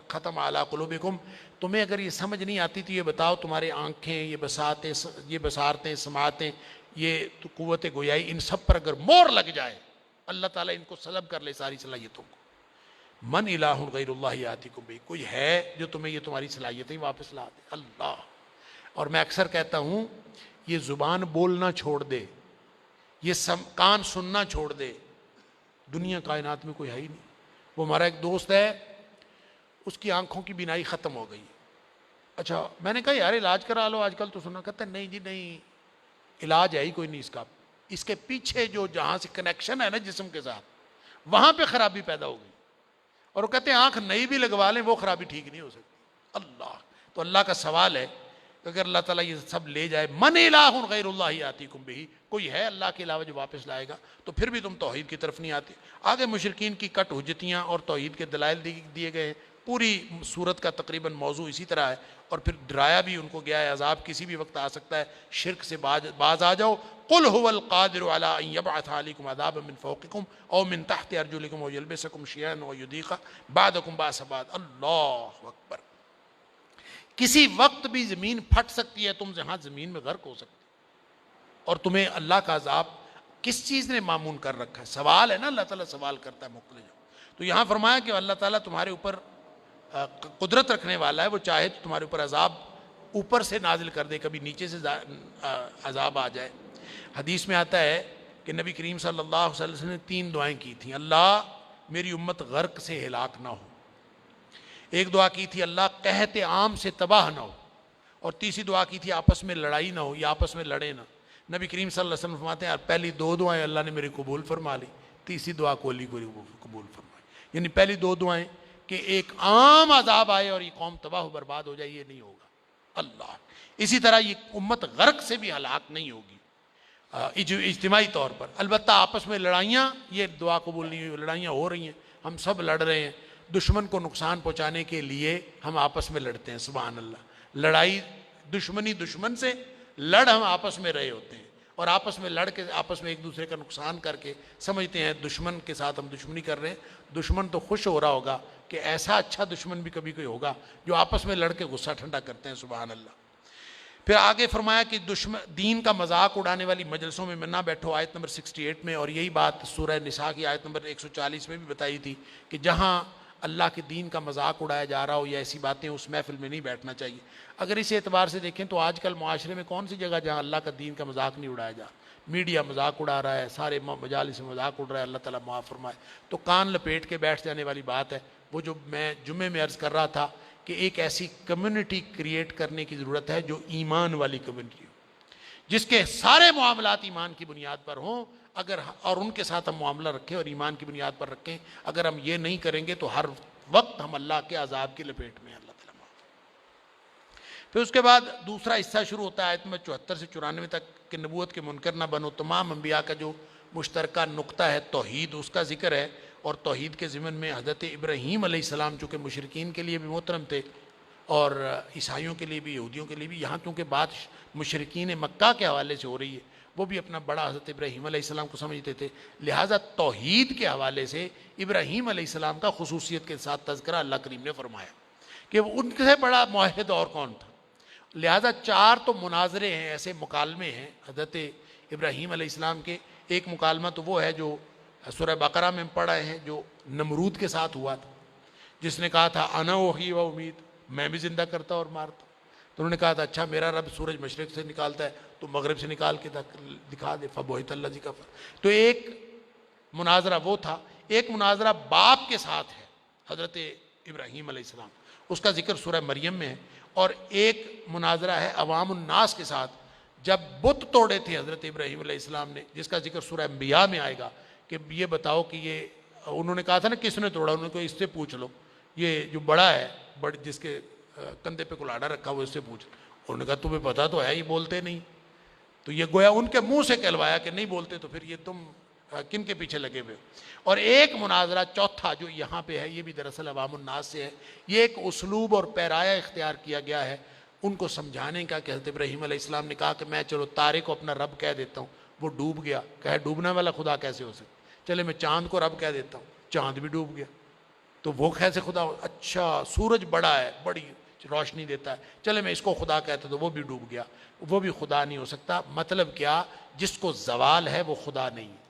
ختم علی قلوبکم، تمہیں اگر یہ سمجھ نہیں آتی تو یہ بتاؤ تمہاری آنکھیں، یہ بصارتیں، سماعتیں، یہ قوت گویائی، ان سب پر اگر مور لگ جائے، اللہ تعالیٰ ان کو سلب کر لے ساری صلاحیتوں کو، من الہ غیر اللہ یاتیکم بہ، کوئی ہے جو تمہیں یہ تمہاری صلاحیتیں واپس لا دے؟ اللہ۔ اور میں اکثر کہتا ہوں یہ زبان بولنا چھوڑ دے، یہ کان سننا چھوڑ دے، دنیا کائنات میں کوئی ہے ہی نہیں۔ وہ ہمارا ایک دوست ہے، اس کی آنکھوں کی بینائی ختم ہو گئی۔ اچھا میں نے کہا یار علاج کرا لو، آج کل تو سننا، کہتا ہے نہیں جی نہیں، علاج ہے ہی کوئی نہیں اس کا، اس کے پیچھے جو جہاں سے کنیکشن ہے نا جسم کے ساتھ، وہاں پہ خرابی پیدا ہو گئی، اور وہ کہتے ہیں آنکھ نئی بھی لگوا لیں وہ خرابی ٹھیک نہیں ہو سکتی۔ اللہ، تو اللہ کا سوال ہے کہ اگر اللہ تعالیٰ یہ سب لے جائے، من الہ غیر اللہ یاتیکم بہ، کوئی ہے اللہ کے علاوہ جو واپس لائے گا، تو پھر بھی تم توحید کی طرف نہیں آتے۔ آگے مشرکین کی کٹ حجتیاں اور توحید کے دلائل دیے گئے ہیں، پوری صورت کا تقریباً موضوع اسی طرح ہے، اور پھر ڈرایا بھی ان کو گیا ہے عذاب کسی بھی وقت آ سکتا ہے، شرک سے باز آ جاؤ۔ قل هو القادر على ان يبعث عليكم عذابا من فوقكم او من تحت ارجلكم ويلبسكم شيعا ويذيق بعضكم باس بعض۔ اللہ اکبر، کسی وقت بھی زمین پھٹ سکتی ہے، تم جہاں زمین میں غرق ہو سکتے، اور تمہیں اللہ کا عذاب کس چیز نے معمون کر رکھا ہے؟ سوال ہے نا، اللہ تعالیٰ سوال کرتا ہے مختلف۔ تو یہاں فرمایا کہ اللہ تعالیٰ تمہارے اوپر قدرت رکھنے والا ہے، وہ چاہے تو تمہارے اوپر عذاب اوپر سے نازل کر دے، کبھی نیچے سے عذاب آ جائے۔ حدیث میں آتا ہے کہ نبی کریم صلی اللہ علیہ وسلم نے 3 دعائیں کی تھیں، اللہ میری امت غرق سے ہلاک نہ ہو، ایک دعا کی تھی اللہ قحط عام سے تباہ نہ ہو، اور تیسری دعا کی تھی آپس میں لڑائی نہ ہو یا آپس میں لڑے نہ۔ نبی کریم صلی اللہ علیہ وسلم فرماتے ہیں پہلی 2 دعائیں اللہ نے میری قبول فرما لی، تیسری دعا کولی کو قبول فرمائی، یعنی پہلی 2 دعائیں کہ ایک عام عذاب آئے اور یہ قوم تباہ و برباد ہو جائے، یہ نہیں ہوگا اللہ۔ اسی طرح یہ امت غرق سے بھی ہلاک نہیں ہوگی اجتماعی طور پر، البتہ آپس میں لڑائیاں، یہ دعا قبول نہیں ہوئی، لڑائیاں ہو رہی ہیں، ہم سب لڑ رہے ہیں، دشمن کو نقصان پہنچانے کے لیے ہم آپس میں لڑتے ہیں، سبحان اللہ، لڑائی دشمنی دشمن سے لڑ ہم آپس میں رہے ہوتے ہیں، اور آپس میں لڑ کے آپس میں ایک دوسرے کا نقصان کر کے سمجھتے ہیں دشمن کے ساتھ ہم دشمنی کر رہے ہیں۔ دشمن تو خوش ہو رہا ہوگا کہ ایسا اچھا دشمن بھی کبھی کوئی ہوگا جو آپس میں لڑ کے غصہ ٹھنڈا کرتے ہیں، سبحان اللہ۔ پھر آگے فرمایا کہ دین کا مذاق اڑانے والی مجلسوں میں نہ بیٹھو، آیت نمبر 68 میں، اور یہی بات سورہ نساء کی آیت نمبر 140 میں بھی بتائی تھی کہ جہاں اللہ کے دین کا مذاق اڑایا جا رہا ہو یا ایسی باتیں، اس محفل میں نہیں بیٹھنا چاہیے۔ اگر اس اعتبار سے دیکھیں تو آج کل معاشرے میں کون سی جگہ جہاں اللہ کا دین کا مذاق نہیں اڑایا جا، میڈیا مذاق اڑا رہا ہے، سارے مجالس میں مذاق اڑ رہا ہے، اللہ تعالیٰ معاف فرمائے۔ تو کان لپیٹ کے بیٹھ جانے والی بات ہے، وہ جو میں جمعے میں عرض کر رہا تھا کہ ایک ایسی کمیونٹی کریٹ کرنے کی ضرورت ہے جو ایمان والی کمیونٹی ہو، جس کے سارے معاملات ایمان کی بنیاد پر ہوں، اگر اور ان کے ساتھ ہم معاملہ رکھیں اور ایمان کی بنیاد پر رکھیں۔ اگر ہم یہ نہیں کریں گے تو ہر وقت ہم اللہ کے عذاب کی لپیٹ میں ہیں، اللہ تعالیٰ معاف۔ پھر اس کے بعد دوسرا حصہ شروع ہوتا ہے آیت نمبر 74 سے 94 تک کہ نبوت کے منکر نہ بنو. تمام انبیاء کا جو مشترکہ نقطہ ہے توحید، اس کا ذکر ہے. اور توحید کے ضمن میں حضرت ابراہیم علیہ السلام چونکہ مشرکین کے لیے بھی محترم تھے اور عیسائیوں کے لیے بھی، یہودیوں کے لیے بھی، یہاں کیونکہ بات مشرکین مکہ کے حوالے سے ہو رہی ہے، وہ بھی اپنا بڑا حضرت ابراہیم علیہ السلام کو سمجھتے تھے، لہٰذا توحید کے حوالے سے ابراہیم علیہ السلام کا خصوصیت کے ساتھ تذکرہ اللہ کریم نے فرمایا کہ ان سے بڑا موحد اور کون تھا. لہٰذا 4 تو مناظرے ہیں، ایسے مکالمے ہیں حضرت ابراہیم علیہ السلام کے. ایک مکالمہ تو وہ ہے جو سورہ بقرہ میں پڑھا ہے، جو نمرود کے ساتھ ہوا تھا، جس نے کہا تھا انا احیی و امید، میں بھی زندہ کرتا اور مارتا. تو انہوں نے کہا تھا اچھا میرا رب سورج مشرق سے نکالتا ہے تو مغرب سے نکال کے دکھا دے، فبہت الذی کفر. تو ایک مناظرہ وہ تھا. ایک مناظرہ باپ کے ساتھ ہے حضرت ابراہیم علیہ السلام، اس کا ذکر سورہ مریم میں ہے. اور ایک مناظرہ ہے عوام الناس کے ساتھ، جب بت توڑے تھے حضرت ابراہیم علیہ السلام نے، جس کا ذکر سورہ انبیاء میں آئے گا کہ یہ بتاؤ کہ یہ انہوں نے کہا تھا نا کس نے توڑا، انہوں نے کہا اس سے پوچھ لو، یہ جو بڑا ہے جس کے کندھے پہ کلاڑا رکھا وہ اس سے پوچھ. انہوں نے کہا تمہیں پتا تو ہے یہ بولتے نہیں. تو یہ گویا ان کے منہ سے کہلوایا کہ نہیں بولتے، تو پھر یہ تم کن کے پیچھے لگے ہوئے. اور ایک مناظرہ چوتھا جو یہاں پہ ہے، یہ بھی دراصل عوام الناس سے ہے. یہ ایک اسلوب اور پیرایا اختیار کیا گیا ہے ان کو سمجھانے کا کہ حضرت ابراہیم علیہ السلام نے کہا کہ میں چلو تارے کو اپنا رب کہہ دیتا ہوں، وہ ڈوب گیا. کہے ڈوبنے والا خدا کیسے ہو سکتا؟ چلے میں چاند کو رب کہہ دیتا ہوں، چاند بھی ڈوب گیا. تو وہ کیسے خدا ہو؟ اچھا سورج بڑا ہے، بڑی روشنی دیتا ہے، چلے میں اس کو خدا کہتا تو وہ بھی ڈوب گیا، وہ بھی خدا نہیں ہو سکتا. مطلب کیا؟ جس کو زوال ہے وہ خدا نہیں ہے.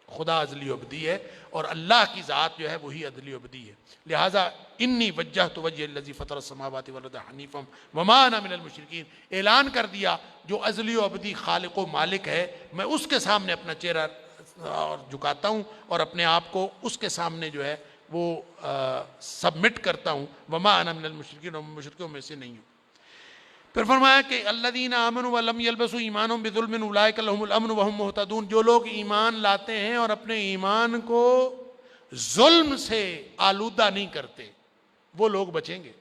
خدا ازلی و ابدی ہے اور اللہ کی ذات جو ہے وہی ازلی و ابدی ہے. لہٰذا انی وجہت وجہی الذی فطر السماوات والارض حنیفا وما انا من المشرکین، اعلان کر دیا جو ازلی و ابدی خالق و مالک ہے میں اس کے سامنے اپنا چہرہ جھکاتا ہوں اور اپنے آپ کو اس کے سامنے جو ہے وہ سبمٹ کرتا ہوں. وما انا من المشرکین، اور مشرکوں میں سے نہیں ہوں. پھر فرمایا کہ الذین آمنوا ولم یلبسوا ایمانہم بظلم اولئک لہم الامن وہم مہتدون، جو لوگ ایمان لاتے ہیں اور اپنے ایمان کو ظلم سے آلودہ نہیں کرتے وہ لوگ بچیں گے.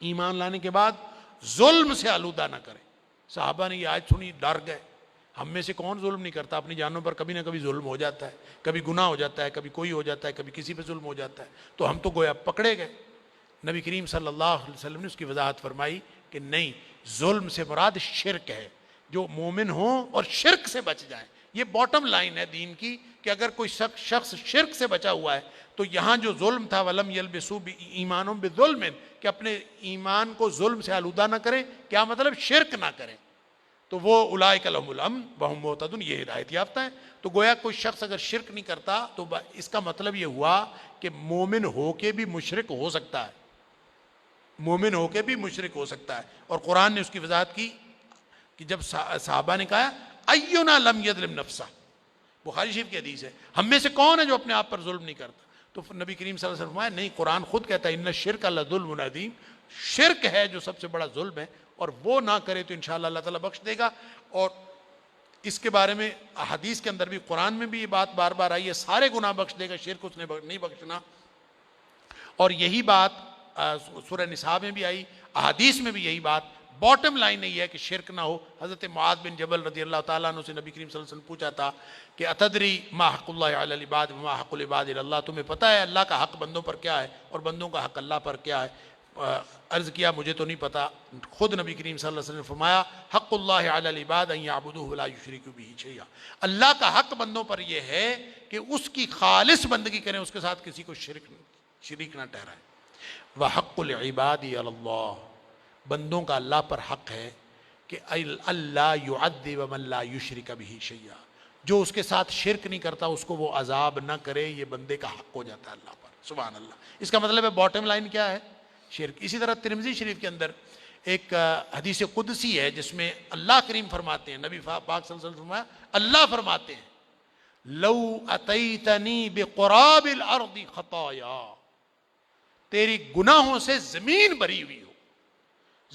ایمان لانے کے بعد ظلم سے آلودہ نہ کریں. صحابہ نے یہ آیت سنی ڈر گئے. ہم میں سے کون ظلم نہیں کرتا؟ اپنی جانوں پر کبھی نہ کبھی ظلم ہو جاتا ہے، کبھی گناہ ہو جاتا ہے، کبھی کوئی ہو جاتا ہے، کبھی کسی پہ ظلم ہو جاتا ہے. تو ہم تو گویا پکڑے گئے. نبی کریم صلی اللہ علیہ وسلم نے اس کی وضاحت فرمائی کہ نہیں، ظلم سے مراد شرک ہے. جو مومن ہوں اور شرک سے بچ جائیں. یہ باٹم لائن ہے دین کی کہ اگر کوئی شخص شرک سے بچا ہوا ہے تو یہاں جو ظلم تھا وَلَمْ يَلْبِسُوا ایمانہم بِظُلْمٍ، کہ اپنے ایمان کو ظلم سے آلودہ نہ کریں. کیا مطلب؟ شرک نہ کریں. تو وہ اولئک لہم الامن وہم مہتدون، یہ ہدایت یافتہ ہیں. تو گویا کوئی شخص اگر شرک نہیں کرتا تو اس کا مطلب یہ ہوا کہ مومن ہو کے بھی مشرک ہو سکتا ہے. مومن ہو کے بھی مشرک ہو سکتا ہے. اور قرآن نے اس کی وضاحت کی کہ جب صحابہ نے کہا اینا لم یظلم نفسہ، بخاری شریف کی حدیث ہے، ہم میں سے کون ہے جو اپنے آپ پر ظلم نہیں کرتا؟ تو نبی کریم صلی اللہ علیہ وسلم فرمایا نہیں، قرآن خود کہتا ہے ان الشرک لظلم عظیم، شرک ہے جو سب سے بڑا ظلم ہے، اور وہ نہ کرے تو انشاءاللہ اللہ تعالیٰ بخش دے گا. اور اس کے بارے میں حدیث کے اندر بھی قرآن میں بھی یہ بات بار بار آئی ہے، سارے گناہ بخش دے گا، شرک اس نے نہیں بخشنا. اور یہی بات سورہ نساء میں بھی آئی، احادیث میں بھی یہی بات. باٹم لائن یہ ہے کہ شرک نہ ہو. حضرت معاذ بن جبل رضی اللہ تعالیٰ عنہ سے نبی کریم صلی اللہ علیہ وسلم پوچھا تھا کہ اتدری ما حق اللہ علی العباد وما حق العباد علی اللہ، تمہیں پتہ ہے اللہ کا حق بندوں پر کیا ہے اور بندوں کا حق اللہ پر کیا ہے؟ عرض کیا مجھے تو نہیں پتا. خود نبی کریم صلی اللہ علیہ وسلم نے فرمایا حق اللہ علی العباد ان یعبدوہ ولا یشرکوا بہ شیئا، اللہ کا حق بندوں پر یہ ہے کہ اس کی خالص بندگی کریں، اس کے ساتھ کسی کو شریک نہ ٹھہرائیں. وحق العباد علی اللہ، بندوں کا اللہ پر حق ہے کہ اللہ یعذب من لا یشرک بہ شیئا، جو اس کے ساتھ شرک نہیں کرتا اس کو وہ عذاب نہ کرے. یہ بندے کا حق ہو جاتا ہے اللہ پر. سبحان اللہ. اس کا مطلب ہے باٹم لائن کیا ہے؟ شرک. اسی طرح ترمذی شریف کے اندر ایک حدیث قدسی ہے جس میں اللہ کریم فرماتے ہیں، نبی پاک صلی اللہ علیہ وسلم فرمایا، اللہ فرماتے ہیں لو اتیتنی بقراب الارض خطایا، تیری گناہوں سے زمین بھری ہوئی ہو،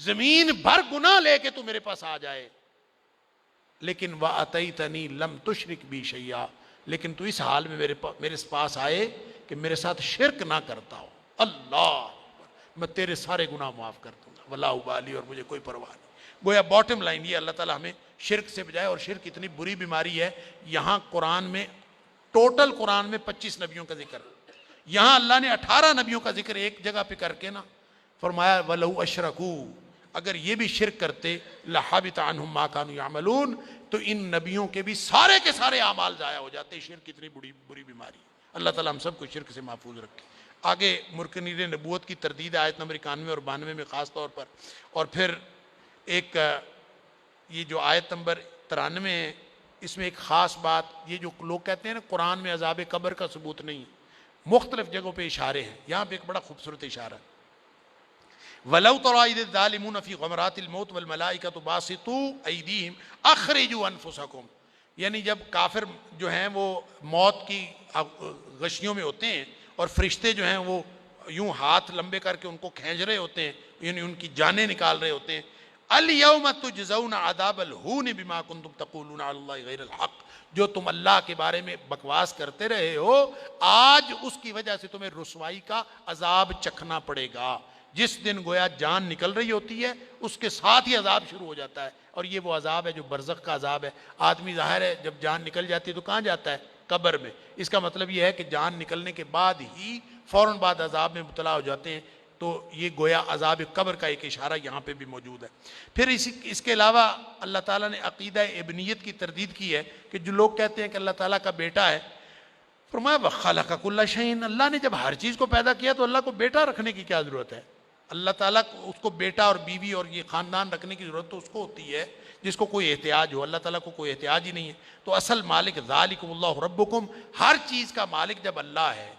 زمین بھر گناہ لے کے تو میرے پاس آ جائے، لیکن وَأَتَيْتَنِي لَمْ تُشْرِكْ بِي شَيْئًا، لیکن تو اس حال میں میرے پاس آئے کہ میرے ساتھ شرک نہ کرتا ہو. اللہ میں تیرے سارے گناہ معاف کر دوں گا، ولا ابالی، اور مجھے کوئی پرواہ نہیں۔ گویا باٹم لائن یہ اللہ تعالیٰ ہمیں شرک سے بجائے، اور شرک اتنی بری بیماری ہے، یہاں قرآن میں ٹوٹل قرآن میں 25 نبیوں کا ذکر ہے، یہاں اللہ نے 18 نبیوں کا ذکر ایک جگہ پہ کر کے نا فرمایا وَلَوْ أَشْرَكُوا، اگر یہ بھی شرک کرتے لَحَبِطَ عَنْهُمْ مَا كَانُوا يَعْمَلُونَ، تو ان نبیوں کے بھی سارے کے سارے اعمال ضائع ہو جاتے۔ شرک اتنی بری بیماری ہے، اللہ تعالیٰ ہم سب کو شرک سے محفوظ رکھے۔ آگے مرکنین نبوت کی تردید آیت نمبر 91 اور 92 میں خاص طور پر، اور پھر ایک یہ جو آیت نمبر 93 ہے، اس میں ایک خاص بات، یہ جو لوگ کہتے ہیں نا قرآن میں عذاب قبر کا ثبوت نہیں، مختلف جگہوں پہ اشارے ہیں، یہاں پہ ایک بڑا خوبصورت اشارہ ہے، وَلَوْ تَرَىٰ إِذِ الظَّالِمُونَ فِي غَمَرَاتِ الْمَوْتِ وَالْمَلَائِكَةُ بَاسِطُو أَيْدِيهِمْ أَخْرِجُوا أَنفُسَكُمْ، یعنی جب کافر جو ہیں وہ موت کی غشیوں میں ہوتے ہیں اور فرشتے جو ہیں وہ یوں ہاتھ لمبے کر کے ان کو کھینچ رہے ہوتے ہیں، یعنی ان کی جانیں نکال رہے ہوتے ہیں، الْيَوْمَ تُجْزَوْنَ عَذَابَ الْهُونِ بِمَا كُنْتُمْ تَقُولُونَ عَلَى اللَّهِ غَيْرَ الْحَقِّ، جو تم اللہ کے بارے میں بکواس کرتے رہے ہو، آج اس کی وجہ سے تمہیں رسوائی کا عذاب چکھنا پڑے گا۔ جس دن گویا جان نکل رہی ہوتی ہے اس کے ساتھ ہی عذاب شروع ہو جاتا ہے، اور یہ وہ عذاب ہے جو برزخ کا عذاب ہے۔ آدمی ظاہر ہے جب جان نکل جاتی ہے تو کہاں جاتا ہے؟ قبر میں۔ اس کا مطلب یہ ہے کہ جان نکلنے کے بعد ہی فوراً بعد عذاب میں مبتلا ہو جاتے ہیں، تو یہ گویا عذاب قبر کا ایک اشارہ یہاں پہ بھی موجود ہے۔ پھر اس کے علاوہ اللہ تعالیٰ نے عقیدہ ابنیت کی تردید کی ہے کہ جو لوگ کہتے ہیں کہ اللہ تعالیٰ کا بیٹا ہے، فرمایا وَخَلَقَ كُلَّ شَيْءٍ، اللہ نے جب ہر چیز کو پیدا کیا تو اللہ کو بیٹا رکھنے کی کیا ضرورت ہے؟ اللہ تعالیٰ اس کو بیٹا اور بیوی اور یہ خاندان رکھنے کی ضرورت تو اس کو ہوتی ہے جس کو کوئی احتیاج ہو، اللہ تعالیٰ کو کوئی احتیاج ہی نہیں ہے۔ تو اصل مالک ذالکم اللہ ربکم، ہر چیز کا مالک جب اللہ ہے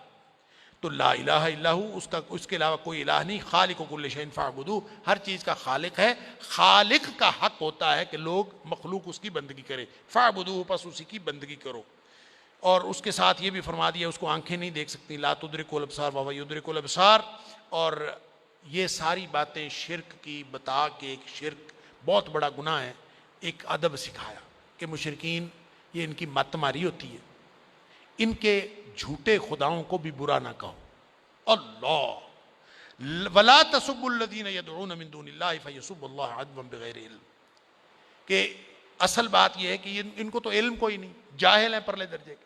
تو لا الہ الا ہو، اس کے علاوہ کوئی الہ نہیں، خالق کل شیء فاعبدوہ، ہر چیز کا خالق ہے۔ خالق کا حق ہوتا ہے کہ لوگ مخلوق اس کی بندگی کرے، فاعبدوہ، پس اسی کی بندگی کرو۔ اور اس کے ساتھ یہ بھی فرما دیا اس کو آنکھیں نہیں دیکھ سکتی، لا تدرک الابصار وہو یدرک الابصار، اور یہ ساری باتیں شرک کی بتا کے ایک شرک بہت بڑا گناہ ہے، ایک ادب سکھایا کہ مشرکین یہ ان کی مت ماری ہوتی ہے، ان کے جھوٹے خداؤں کو بھی برا نہ کہو، اللہ ولا تسبوا الذین یدعون من دون اللہ فیسبوا اللہ عدوا بغیر علم، کہ اصل بات یہ ہے کہ ان کو تو علم کوئی نہیں، جاہل ہیں پرلے درجے کے،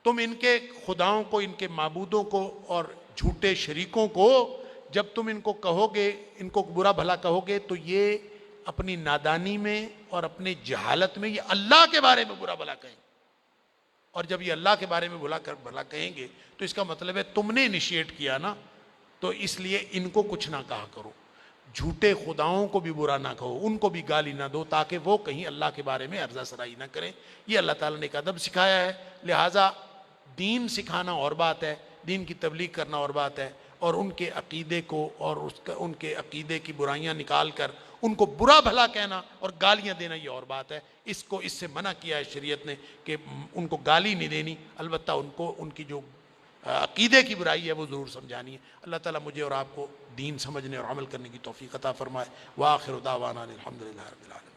تم ان کے خداؤں کو، ان کے معبودوں کو اور جھوٹے شریکوں کو جب تم ان کو کہو گے، ان کو برا بھلا کہو گے، تو یہ اپنی نادانی میں اور اپنے جہالت میں یہ اللہ کے بارے میں برا بھلا کہیں، اور جب یہ اللہ کے بارے میں بھلا کہیں گے تو اس کا مطلب ہے تم نے انیشیٹ کیا نا، تو اس لیے ان کو کچھ نہ کہا کرو، جھوٹے خداؤں کو بھی برا نہ کہو، ان کو بھی گالی نہ دو، تاکہ وہ کہیں اللہ کے بارے میں عرضہ سرائی نہ کریں۔ یہ اللہ تعالیٰ نے ایک ادب سکھایا ہے، لہٰذا دین سکھانا اور بات ہے، دین کی تبلیغ کرنا اور بات ہے، اور ان کے عقیدے کو اور ان کے عقیدے کی برائیاں نکال کر ان کو برا بھلا کہنا اور گالیاں دینا یہ اور بات ہے۔ اس سے منع کیا ہے شریعت نے کہ ان کو گالی نہیں دینی، البتہ ان کو ان کی جو عقیدے کی برائی ہے وہ ضرور سمجھانی ہے۔ اللہ تعالیٰ مجھے اور آپ کو دین سمجھنے اور عمل کرنے کی توفیق عطا فرمائے۔ وآخر دعوانا الحمدللہ رب العالمین۔